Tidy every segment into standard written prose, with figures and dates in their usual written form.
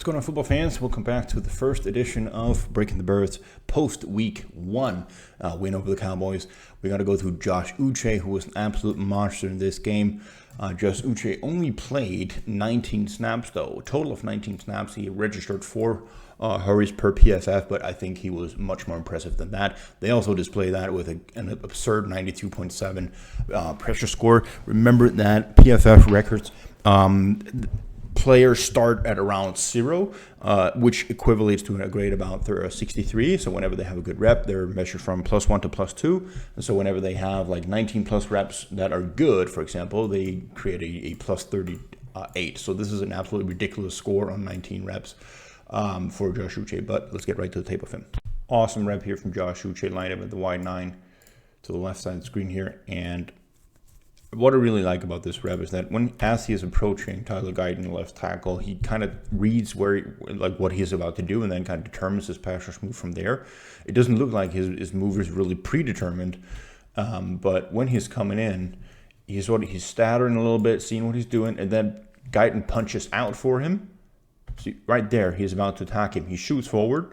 What's going on, football fans? Welcome back to the first edition of Breaking the Birds post Week 1 win over the Cowboys. We got to go through Josh Uche, who was an absolute monster in this game. Josh Uche only played 19 snaps, though. A total of 19 snaps. He registered 4 hurries per PFF, but I think he was much more impressive than that. They also display that with an absurd 92.7 pressure score. Remember that PFF records... players start at around 0, which equivalates to a grade about 63. So whenever they have a good rep, they're measured from +1 to +2. And so whenever they have like 19 plus reps that are good, for example, they create a +38. So this is an absolutely ridiculous score on 19 reps for Josh Uche. But let's get right to the tape of him. Awesome rep here from Josh Uche, lined up at the wide 9 to the left side of the screen here. And what I really like about this rep is that as he is approaching Tyler Guyton, left tackle, he kind of reads what he's about to do and then kind of determines his pass rush move from there. It doesn't look like his move is really predetermined, but when he's coming in, he's stuttering a little bit, seeing what he's doing, and then Guyton punches out for him. See, right there, he's about to attack him. He shoots forward,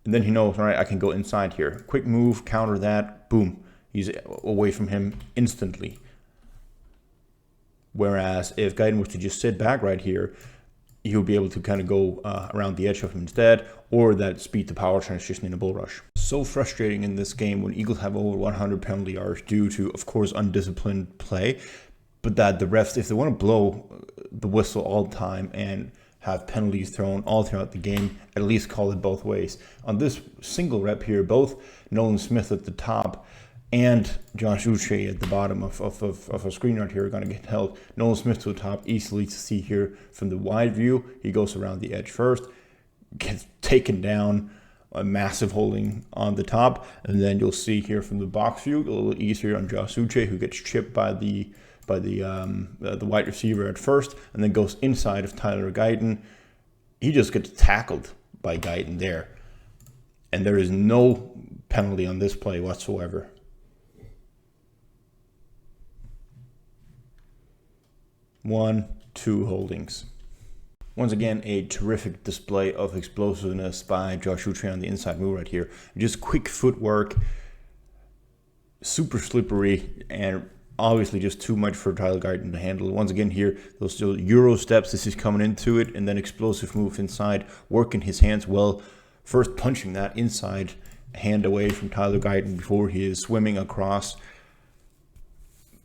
and then he knows, all right, I can go inside here. Quick move, counter that, boom. He's away from him instantly. Whereas if Guyton was to just sit back right here, he would be able to kind of go around the edge of him instead, or that speed to power transition in a bull rush. So frustrating in this game when Eagles have over 100 penalty yards due to, of course, undisciplined play, but that the refs, if they want to blow the whistle all the time and have penalties thrown all throughout the game, at least call it both ways. On this single rep here, both Nolan Smith at the top and Josh Uche at the bottom of a screen right here are going to get held. Nolan Smith to the top, easily to see here from the wide view. He goes around the edge first, gets taken down, a massive holding on the top, and then you'll see here from the box view, a little easier on Josh Uche, who gets chipped by the wide receiver at first, and then goes inside of Tyler Guyton. He just gets tackled by Guyton there, and there is no penalty on this play whatsoever. 1, 2 holdings. Once again, a terrific display of explosiveness by Josh Uche on the inside move right here. Just quick footwork, super slippery, and obviously just too much for Tyler Guyton to handle. Once again here, those still Euro steps as he's coming into it, and then explosive move inside, working his hands well. First punching that inside hand away from Tyler Guyton before he is swimming across.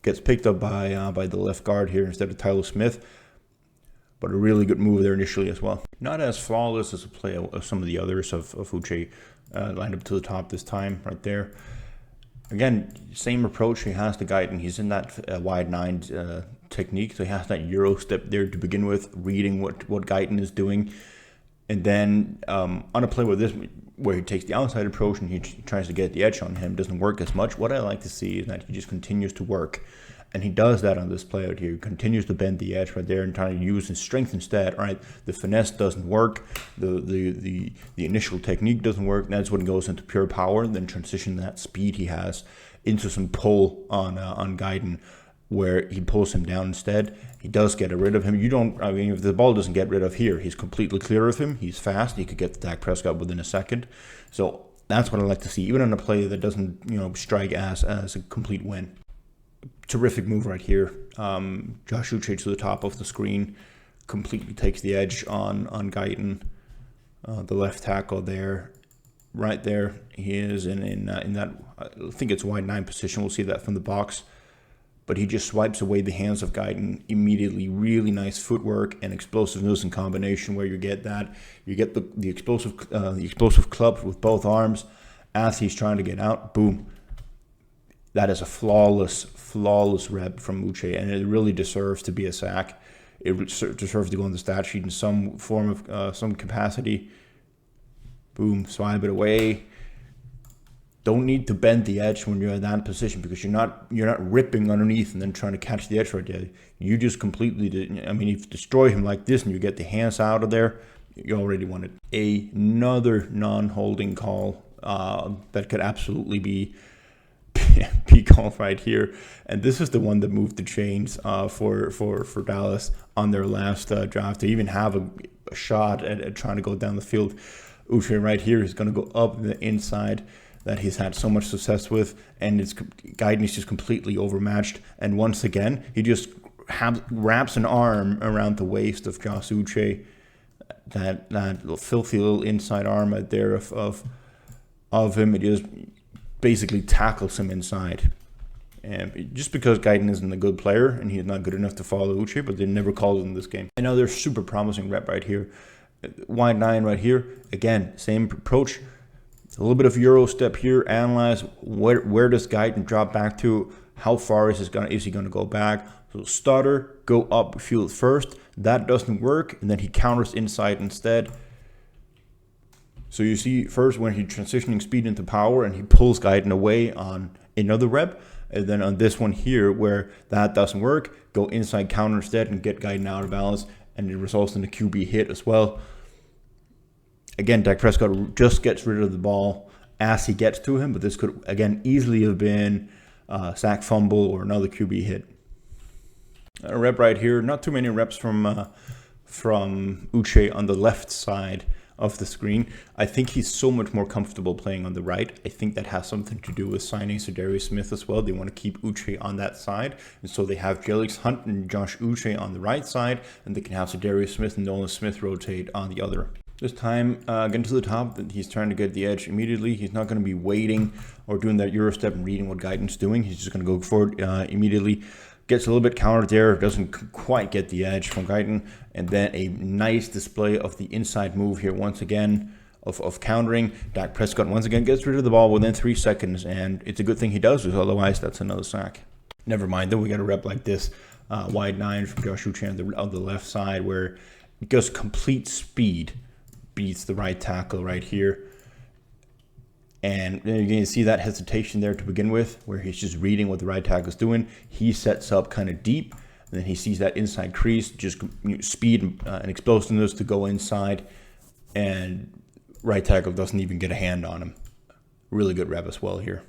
Gets picked up by the left guard here instead of Tyler Smith. But a really good move there initially as well. Not as flawless as a play of some of the others of Uche. Lined up to the top this time right there. Again, same approach he has to Guyton. He's in that wide 9 technique. So he has that Euro step there to begin with, reading what Guyton is doing. And then on a play where he takes the outside approach and he tries to get the edge on him, doesn't work as much. What I like to see is that he just continues to work. And he does that on this play out here. He continues to bend the edge right there and trying to use his strength instead. All right, the finesse doesn't work. The initial technique doesn't work. That's when it goes into pure power. Then transition that speed he has into some pull on Guyton, where he pulls him down instead. He does get rid of him. If the ball doesn't get rid of here, he's completely clear of him. He's fast. He could get to Dak Prescott within a second. So that's what I like to see, even on a play that doesn't, strike as a complete win. Terrific move right here. Josh Uche to the top of the screen, completely takes the edge on Guyton, the left tackle there. Right there, he is in that, I think it's wide 9 position. We'll see that from the box. But he just swipes away the hands of Guyton immediately. Really nice footwork and explosiveness in combination, where you get the explosive club with both arms as he's trying to get out. Boom. That is a flawless rep from Uche, and it really deserves to be a sack. It deserves to go on the stat sheet in some form of some capacity. Boom, swipe it away. Don't need to bend the edge when you're in that position, because you're not ripping underneath and then trying to catch the edge right there. You just completely if you destroy him like this and you get the hands out of there, you already won it. Another non-holding call that could absolutely be called right here, and this is the one that moved the chains for Dallas on their last drive to even have shot at trying to go down the field. Uche right here is going to go up the inside that he's had so much success with, and Guyton is just completely overmatched. And once again, he just wraps an arm around the waist of Josh Uche, that filthy little inside arm out there of him. It just basically tackles him inside. And just because Guyton isn't a good player and he's not good enough to follow Uche, but they never called it in this game. Another super promising rep right here. Wide 9 right here. Again, same approach. A little bit of Euro step here. Analyze where does Guyton drop back to? How far is he gonna go back? So stutter, go up field first. That doesn't work, and then he counters inside instead. So you see first when he's transitioning speed into power and he pulls Guyton away on another rep. And then on this one here, where that doesn't work, go inside counter instead and get Guyton out of balance, and it results in a QB hit as well. Again, Dak Prescott just gets rid of the ball as he gets to him, but this could, again, easily have been a sack, fumble, or another QB hit. A rep right here, not too many reps from Uche on the left side of the screen. I think he's so much more comfortable playing on the right. I think that has something to do with signing Za'Darius Smith as well. They want to keep Uche on that side, and so they have Jelix Hunt and Josh Uche on the right side, and they can have Za'Darius Smith and Nolan Smith rotate on the other. This time, getting to the top, he's trying to get the edge immediately. He's not going to be waiting or doing that Euro step and reading what Guyton's doing. He's just going to go for it immediately. Gets a little bit countered there, doesn't quite get the edge from Guyton, and then a nice display of the inside move here once again of countering. Dak Prescott once again gets rid of the ball within 3 seconds, and it's a good thing he does, because otherwise that's another sack. Never mind, though, we got a rep like this, wide 9 from Josh Uche on the left side, where just complete speed beats the right tackle right here. And you can see that hesitation there to begin with, where he's just reading what the right tackle is doing. He sets up kind of deep, and then he sees that inside crease, just speed and explosiveness to go inside, and right tackle doesn't even get a hand on him. Really good rep as well here.